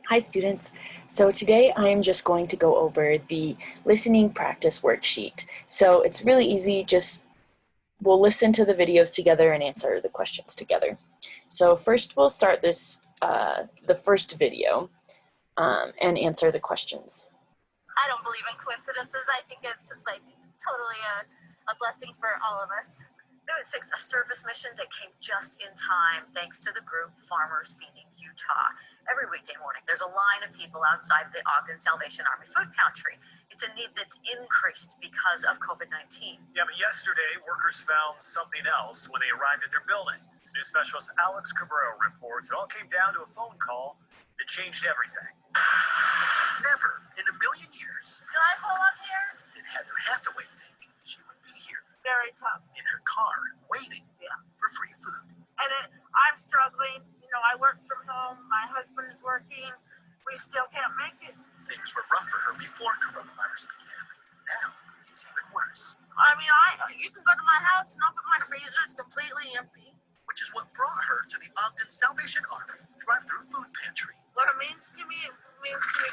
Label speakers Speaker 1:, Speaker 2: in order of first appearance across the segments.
Speaker 1: Hi students. So today I am just going to go over the listening practice worksheet. So it's really easy, we'll listen to the videos together and answer the questions together. So first we'll start the first video and answer the questions.
Speaker 2: I don't believe in coincidences. I think it's like totally a blessing for all of us.
Speaker 3: Note 6, a service mission that came just in time thanks to the group Farmers Feeding Utah. Every weekday morning, there's a line of people outside the Ogden Salvation Army food pantry. It's a need that's increased because of COVID-19.
Speaker 4: Yeah, but yesterday, workers found something else when they arrived at their building. As news specialist Alex Cabrera reports, it all came down to a phone call that changed everything.
Speaker 5: Never in a million years
Speaker 2: Can I pull up here?
Speaker 5: did Heather Hathaway think she would be here
Speaker 2: Very tough.
Speaker 5: in her car waiting for free food.
Speaker 2: And I'm struggling. You know, I work from home. My husband is working. We still can't make it.
Speaker 5: Things were rough for her before coronavirus began. Now it's even worse,
Speaker 2: I mean, you can go to my house and open my freezer. It's completely empty.
Speaker 5: which is what brought her to the Ogden Salvation Army drive-through food pantry.
Speaker 2: What it means to me,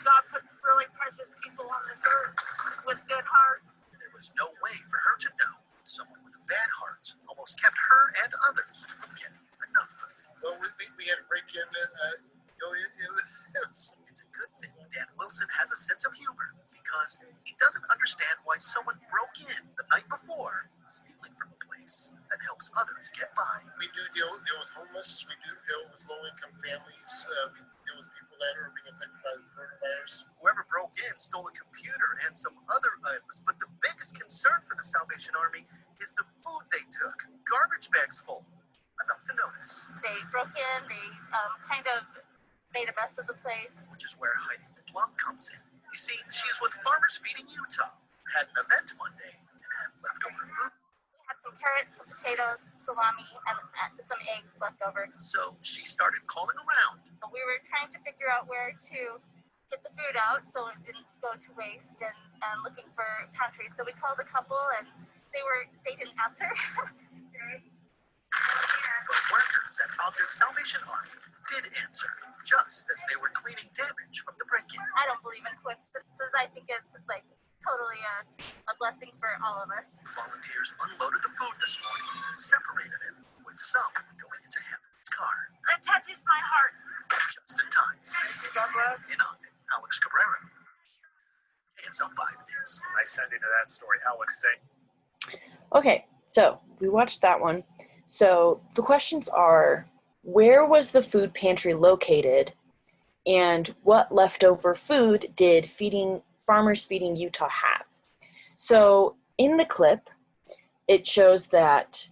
Speaker 2: God put really precious people on this earth with good hearts.
Speaker 5: There was no way for her to know someone with a bad heart almost kept her and others from getting enough food.
Speaker 6: Well, we had a break in.
Speaker 5: It's a good thing Dan Wilson has a sense of humor because he doesn't understand why someone broke in the night before, stealing from a place that helps others get by.
Speaker 6: We do deal with homeless. We do deal with low-income families. We deal with people that are being affected by the coronavirus.
Speaker 5: Whoever broke in stole a computer and some other items, but the biggest concern for the Salvation Army is the food they took. Garbage bags full. Enough to notice.
Speaker 2: They broke in. They kind of made a mess of the place.
Speaker 5: Which is where Heidi Plum comes in. You see, she's with Farmers Feeding Utah. Had an event Monday and had leftover food.
Speaker 2: We had some carrots, some potatoes, salami, and some eggs left over.
Speaker 5: So she started calling around.
Speaker 2: We were trying to figure out where to get the food out so it didn't go to waste and looking for pantries. So we called a couple and they didn't answer.
Speaker 5: But workers at Ogden Salvation Army did answer, just as they were cleaning damage from the break-in.
Speaker 2: I don't believe in coincidences. I think it's like totally a blessing for all of us.
Speaker 5: Volunteers unloaded the food this morning and separated it, with some going into Heather's car.
Speaker 2: It touches my heart.
Speaker 5: Just in time.
Speaker 2: God bless.
Speaker 5: In Ogden, Alex Cabrera, KSL 5 News.
Speaker 4: Nice ending to that story, Alex. Say.
Speaker 1: Okay, so we watched that one. So the questions are, where was the food pantry located and what leftover food did Farmers Feeding Utah have? So in the clip, it shows that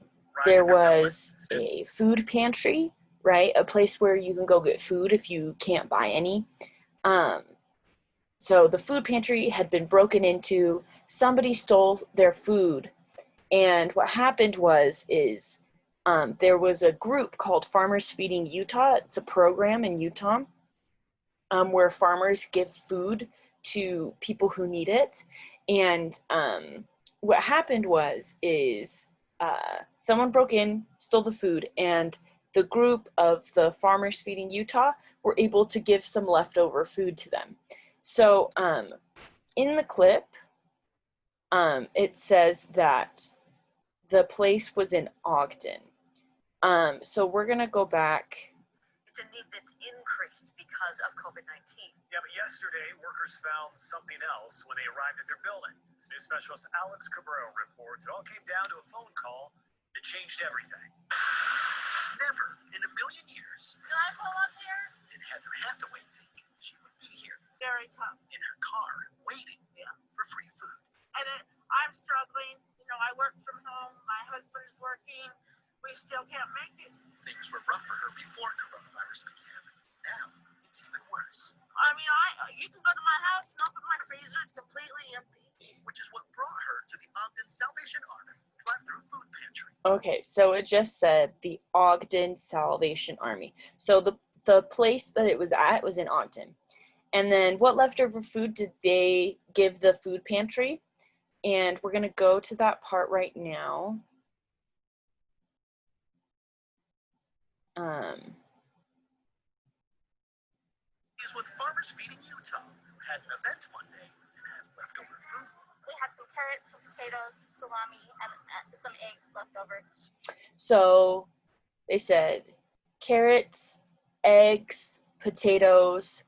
Speaker 1: there was a food pantry, right? A place where you can go get food if you can't buy any. So the food pantry had been broken into, somebody stole their food, and what happened is there was a group called Farmers Feeding Utah. It's a program in Utah where farmers give food to people who need it. And what happened is someone broke in, stole the food, and the group of the Farmers Feeding Utah were able to give some leftover food to them. So in the clip, it says that the place was in Ogden. So we're gonna go back.
Speaker 3: It's a need that's increased because of COVID-19.
Speaker 4: Yeah, but yesterday, workers found something else when they arrived at their building. As news specialist Alex Cabrera reports, it all came down to a phone call that changed everything.
Speaker 5: Never in a million years
Speaker 2: Can I pull up here?
Speaker 5: did Heather Hathaway think she would be here
Speaker 2: Very tough.
Speaker 5: in her car waiting for free food.
Speaker 2: And I'm struggling. You know, I work from home. My husband is working. We still can't make it.
Speaker 5: Things were rough for her before coronavirus began. Now it's even worse,
Speaker 2: I mean, you can go to my house and open my freezer. It's completely empty.
Speaker 5: which is what brought her to the Ogden Salvation Army drive-through food pantry.
Speaker 1: Okay, so it just said the Ogden Salvation Army. So the place that it was at was in Ogden. And then what leftover food did they give the food pantry? And we're gonna go to that part right now.
Speaker 5: was with Farmers Feeding Utah, who had an event Monday and had leftover food.
Speaker 2: We had some carrots, some potatoes, salami, and some eggs left over.
Speaker 1: So they said carrots, eggs, potatoes,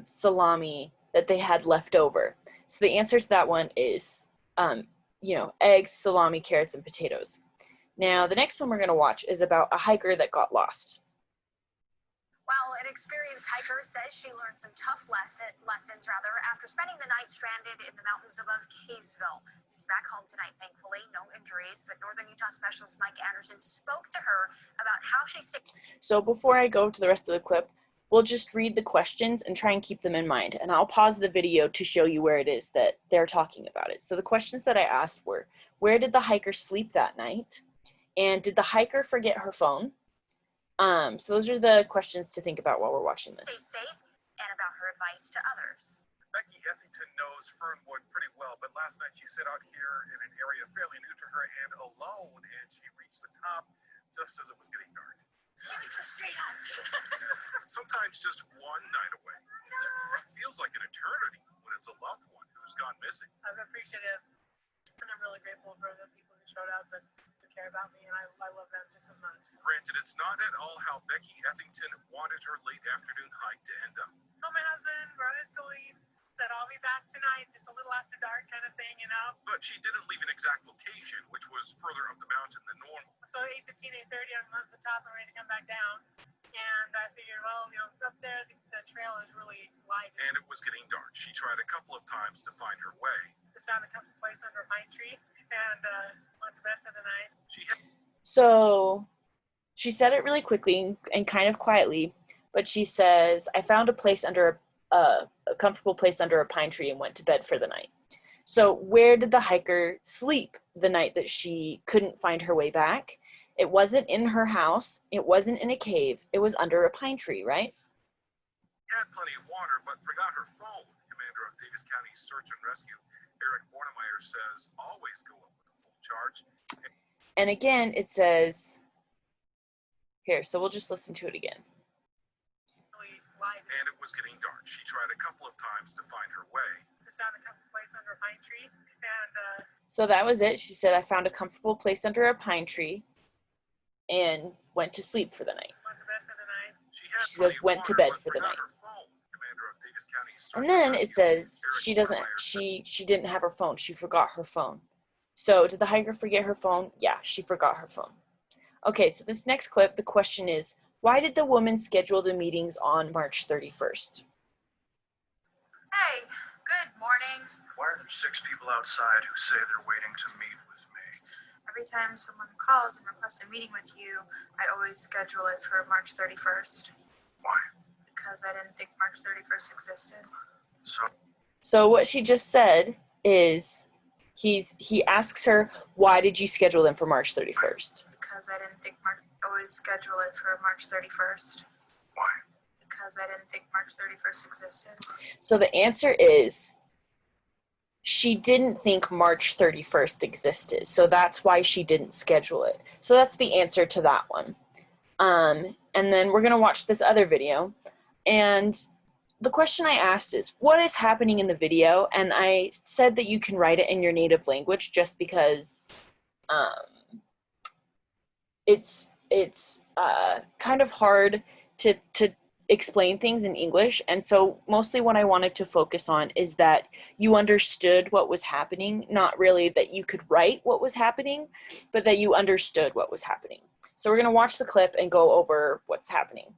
Speaker 1: salami that they had left over. So the answer to that one is, eggs, salami, carrots, and potatoes. Now, the next one we're going to watch is about a hiker that got lost.
Speaker 3: Well, an experienced hiker says she learned some tough lessons after spending the night stranded in the mountains above Kaysville. She's back home tonight, thankfully, no injuries, but Northern Utah Specialist Mike Anderson spoke to her about how she stayed.
Speaker 1: So before I go to the rest of the clip, we'll just read the questions and try and keep them in mind. And I'll pause the video to show you where it is that they're talking about it. So the questions that I asked were, where did the hiker sleep that night? And did the hiker forget her phone? So those are the questions to think about while we're watching this.
Speaker 3: Stayed safe and about her advice to others.
Speaker 6: Becky Ethington knows Fernwood pretty well, but last night she set out here in an area fairly new to her and alone, and she reached the top just as it was getting dark. Sometimes just one night away. It feels like an eternity when it's a loved one who's gone missing.
Speaker 7: I'm appreciative, and I'm really grateful for the people who showed up and who care about me, and I love them just as much.
Speaker 6: Granted, it's not at all how Becky Ethington wanted her late afternoon hike to end up.
Speaker 7: Told my husband where I was going, said I'll be back tonight, just a little after dark kind of thing, you know.
Speaker 6: But she didn't leave an exact location, which was further up the mountain than normal.
Speaker 7: So 8:15, 8:30, I'm at the top and ready to come back down. And I figured, well, up there, the trail is really wide.
Speaker 6: And it was getting dark. She tried a couple of times to find her way.
Speaker 7: Just found a comfortable place under a pine tree and went to bed for the night.
Speaker 1: So she said it really quickly and kind of quietly, but she says, I found a place under a comfortable place under a pine tree and went to bed for the night. So where did the hiker sleep the night that she couldn't find her way back? It wasn't in her house. It wasn't in a cave. It was under a pine tree, right?
Speaker 6: She had plenty of water, but forgot her phone. Commander of Davis County Search and Rescue, Eric Bornemeyer, says always go up with a full charge.
Speaker 1: And again, it says, here, so we'll just listen to it again.
Speaker 7: Really wide.
Speaker 6: And it was getting dark. She tried a couple of times to find her way.
Speaker 7: Just found a comfortable place under a pine tree and
Speaker 1: So that was it. She said, I found a comfortable place under a pine tree and went to sleep for the night.
Speaker 7: went to bed for the night.
Speaker 6: She had
Speaker 1: She
Speaker 6: plenty
Speaker 1: just
Speaker 6: of
Speaker 1: went to
Speaker 6: water,
Speaker 1: bed
Speaker 6: but
Speaker 1: for the
Speaker 6: forgot
Speaker 1: night.
Speaker 6: her phone. Commander of Davis County Search
Speaker 1: And then it
Speaker 6: Rescue,
Speaker 1: says
Speaker 6: Eric
Speaker 1: she doesn't,
Speaker 6: Bornemeyer,
Speaker 1: she didn't have her phone. She forgot her phone. So did the hiker forget her phone? Yeah, she forgot her phone. Okay, so this next clip, the question is, why did the woman schedule the meetings on March 31st?
Speaker 3: Hey, good morning.
Speaker 6: Why are there 6 people outside who say they're waiting to meet with me?
Speaker 8: Every time someone calls and requests a meeting with you, I always schedule it for March 31st.
Speaker 6: Why?
Speaker 8: Because I didn't think March 31st existed.
Speaker 1: So what she just said is, he asks her, why did you schedule them for March 31st?
Speaker 8: Because I didn't think March, always schedule it for March 31st.
Speaker 6: Why?
Speaker 8: Because I didn't think March 31st existed.
Speaker 1: So the answer is, she didn't think March 31st existed. So that's why she didn't schedule it. So that's the answer to that one. And then we're going to watch this other video. And the question I asked is, what is happening in the video? And I said that you can write it in your native language just because it's kind of hard to explain things in English. And so mostly what I wanted to focus on is that you understood what was happening, not really that you could write what was happening, but that you understood what was happening. So we're going to watch the clip and go over what's happening.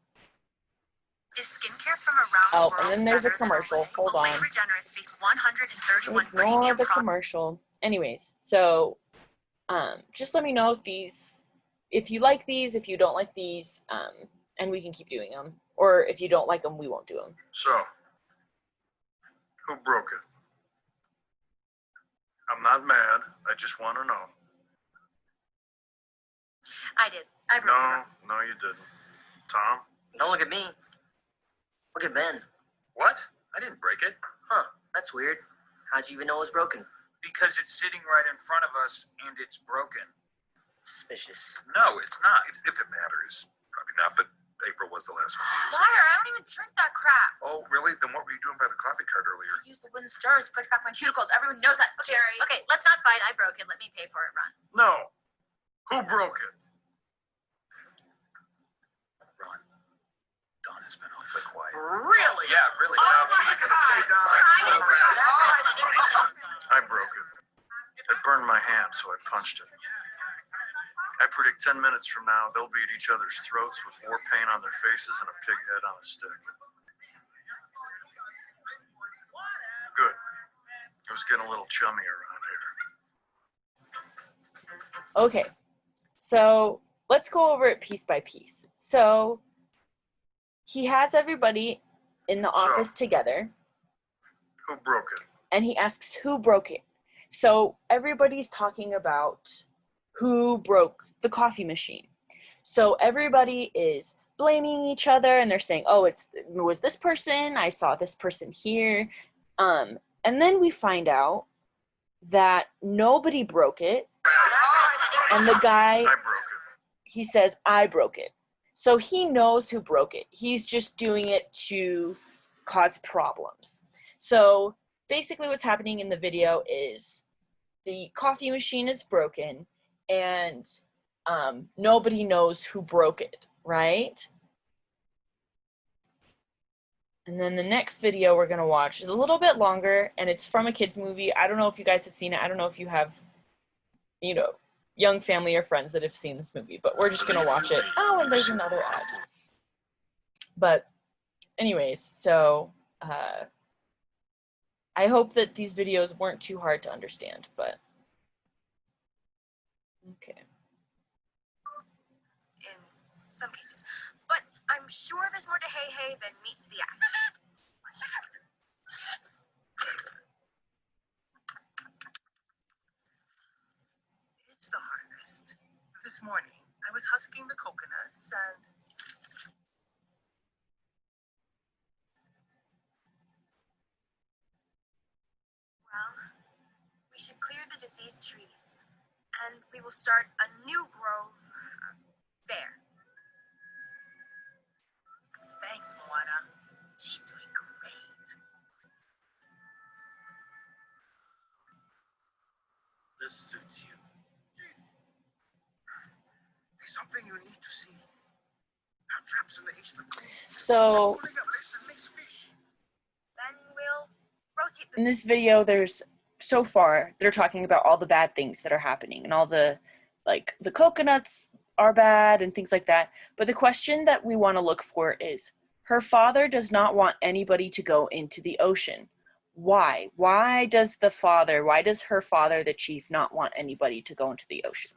Speaker 3: Is skincare from around the world
Speaker 1: and then there's a
Speaker 3: better than
Speaker 1: commercial.
Speaker 3: Olay?
Speaker 1: Hold on.
Speaker 3: Olay Regenerist makes 131
Speaker 1: Ignore
Speaker 3: premium
Speaker 1: the
Speaker 3: products.
Speaker 1: commercial. Anyways, so just let me know if you like these, if you don't like these, and we can keep doing them. Or if you don't like them, we won't do them.
Speaker 6: So, who broke it? I'm not mad. I just want to know.
Speaker 3: I did. I broke it.
Speaker 6: No, you didn't. Tom?
Speaker 9: Don't look at me. Look at Ben.
Speaker 10: What? I didn't break it.
Speaker 9: Huh, that's weird. How'd you even know it was broken?
Speaker 10: Because it's sitting right in front of us and it's broken.
Speaker 9: Suspicious.
Speaker 10: No, it's not.
Speaker 6: If it matters, probably not, but April was the last one.
Speaker 8: Liar, I don't even drink that crap.
Speaker 6: Oh, really? Then what were you doing by the coffee cart earlier?
Speaker 8: I used the wooden stirrers to push back my cuticles. Everyone knows that.
Speaker 3: Okay,
Speaker 8: Jerry.
Speaker 3: okay, let's not fight. I broke it. Let me pay for it, Ron.
Speaker 6: No. Who broke it?
Speaker 5: Ron, Don has been awfully quiet.
Speaker 6: Really?
Speaker 10: Yeah, really.
Speaker 6: Oh my God! I broke it. It burned my hand, so I punched it. I predict 10 minutes from now, they'll be at each other's throats with war paint on their faces and a pig head on a stick. Good. It was getting a little chummy around here.
Speaker 1: Okay, so let's go over it piece by piece. So he has everybody in the office together,
Speaker 6: Who broke it?
Speaker 1: and he asks who broke it. So everybody's talking about who broke the coffee machine. So everybody is blaming each other, and they're saying, oh, it was this person, I saw this person here. And then we find out that nobody broke it, and the guy,
Speaker 6: I broke it.
Speaker 1: he says, I broke it. So he knows who broke it. He's just doing it to cause problems. So basically what's happening in the video is the coffee machine is broken, and nobody knows who broke it, right? And then the next video we're gonna watch is a little bit longer, and it's from a kid's movie. I don't know if you guys have seen it. I don't know if you have, you know, young family or friends that have seen this movie, but we're just gonna watch it. Oh, and there's another ad. But anyways, so I hope that these videos weren't too hard to understand, but okay.
Speaker 8: In some cases. But I'm sure there's more to Hey Hey than meets the eye.
Speaker 11: It's the harvest. This morning, I was husking the coconuts and...
Speaker 8: Well, we should clear the diseased trees, and we will start a new grove there.
Speaker 11: Thanks, Moana. She's doing great.
Speaker 5: This suits you. There's something you need to see. Our traps in the East Lagoon.
Speaker 1: So
Speaker 5: Pulling up less and less fish.
Speaker 8: Then we'll rotate
Speaker 1: in this video, so far they're talking about all the bad things that are happening, and all the, like, the coconuts are bad and things like that. But the question that we want to look for is, her father does not want anybody to go into the ocean. Why? Why does her father, the chief, not want anybody to go into the ocean?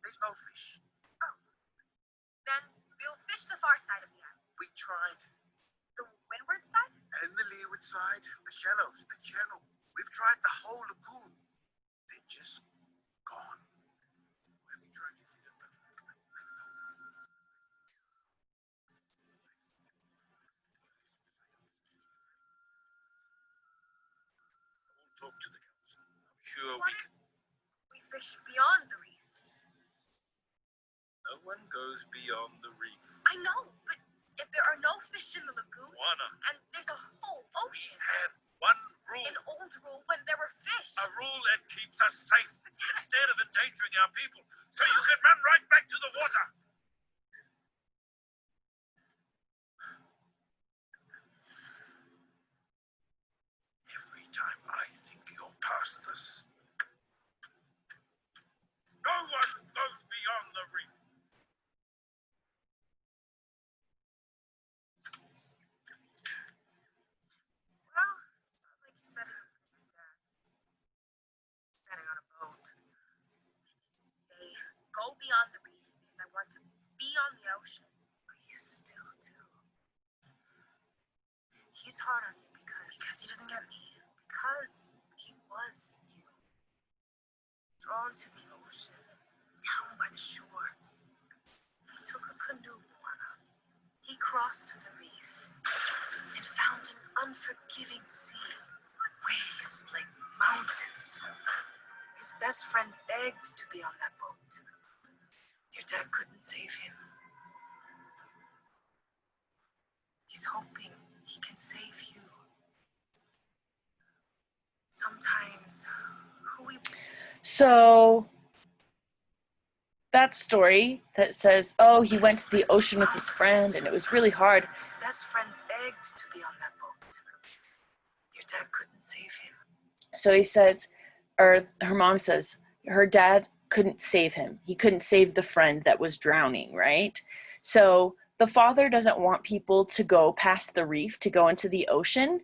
Speaker 5: There's no fish.
Speaker 8: Oh. Then we'll fish the far side of the island.
Speaker 5: We tried.
Speaker 8: The windward side?
Speaker 5: And the leeward side, the shallows, the channel. We've tried the whole lagoon. They're just gone. Have you tried using it?
Speaker 6: We'll talk to the council. I'm sure
Speaker 8: What
Speaker 6: we
Speaker 8: if
Speaker 6: can.
Speaker 8: we fish beyond the reef?
Speaker 6: No one goes beyond the reef.
Speaker 8: I know, but if there are no fish in the lagoon,
Speaker 6: Moana,
Speaker 8: and there's a whole ocean,
Speaker 6: have one rule.
Speaker 8: an old rule when there were fish.
Speaker 6: A rule that keeps us safe instead of endangering our people. So you can run right back to the water. Every time I think you're past this, no one goes beyond the reef.
Speaker 11: Well, it's not like you said it in front of my dad. Standing on a boat.
Speaker 8: Say, go beyond the reef because I want to be on the ocean.
Speaker 11: But you still do. He's hard on you because
Speaker 8: he doesn't get me.
Speaker 11: Because he was you. Drawn to the ocean, down by the shore. He took a canoe, Moana. He crossed the reef and found an unforgiving sea. Waves like mountains. His best friend begged to be on that boat. Your dad couldn't save him. He's hoping he can save you. Sometimes, who we...
Speaker 1: So that story that says, oh, he went to the ocean with his friend and it was really hard.
Speaker 11: His best friend begged to be on that boat. Your dad couldn't save him.
Speaker 1: So he says, or her mom says, her dad couldn't save him. He couldn't save the friend that was drowning, right? So the father doesn't want people to go past the reef, to go into the ocean,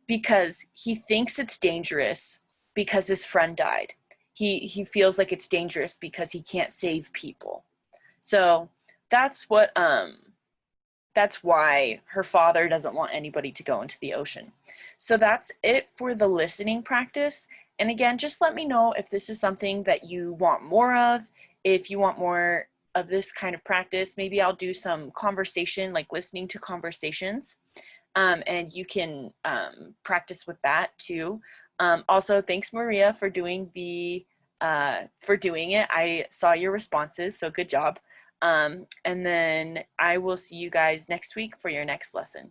Speaker 1: because he thinks it's dangerous because his friend died. He feels like it's dangerous because he can't save people. So that's why her father doesn't want anybody to go into the ocean. So that's it for the listening practice. And again, just let me know if this is something that you want more of. If you want more of this kind of practice, maybe I'll do some conversation, like listening to conversations. And you can practice with that too. Also, thanks Maria for doing it. I saw your responses, so good job. And then I will see you guys next week for your next lesson.